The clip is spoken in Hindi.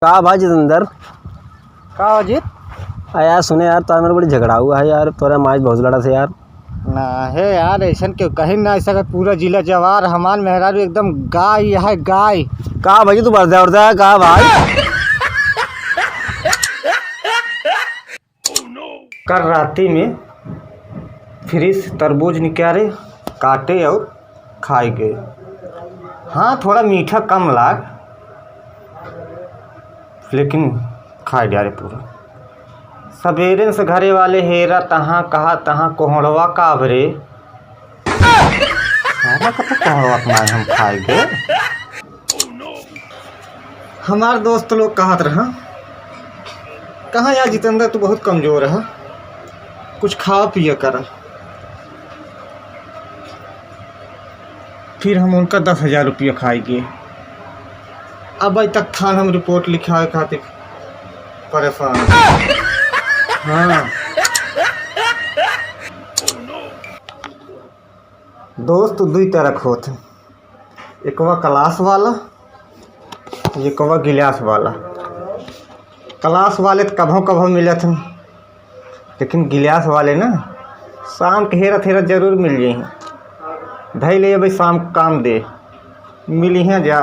कहा भाई जितेंद्र। का अजीत यार सुने यार तो मेरे बड़ी झगड़ा हुआ है यार, तोरा माज बहुत लड़ा से यार। ना है यार, ऐसा क्यों कहीं ना, ऐसा का पूरा जिला जवार हमार मेहरारू एकदम गाय है गाय। कहा भाई तू बढ़ जा कहा भाई। कल राती में फ्रिज से तरबूज निकाले, काटे और खाए गए। हाँ थोड़ा मीठा कम लाग, लेकिन खाए डाले पूरा। सवेरे से घरे वाले हेरा तहाँ कहा तहाँ कोहड़वा काबरे सारा कत कोहड़वा मार हम खाए गए। हमार दोस्त लोग कहत रहा, कहाँ यार जितेंद्र तू बहुत कमजोर है, कुछ खा पिया कर। फिर हम उनका 10,000 रुपया खाएंगे। अब तक थान हम रिपोर्ट लिखाए खातिर परेशान। हाँ दोस्त दू तरह होते, एकवा क्लास वाला, एकवा गिलास वाला। क्लास वाले तो कभों कभों मिलत हैं, लेकिन गिलास वाले ना शाम के हेरा थेरा जरूर मिल जाए। धैल ले भाई शाम काम दे मिली हैं जा।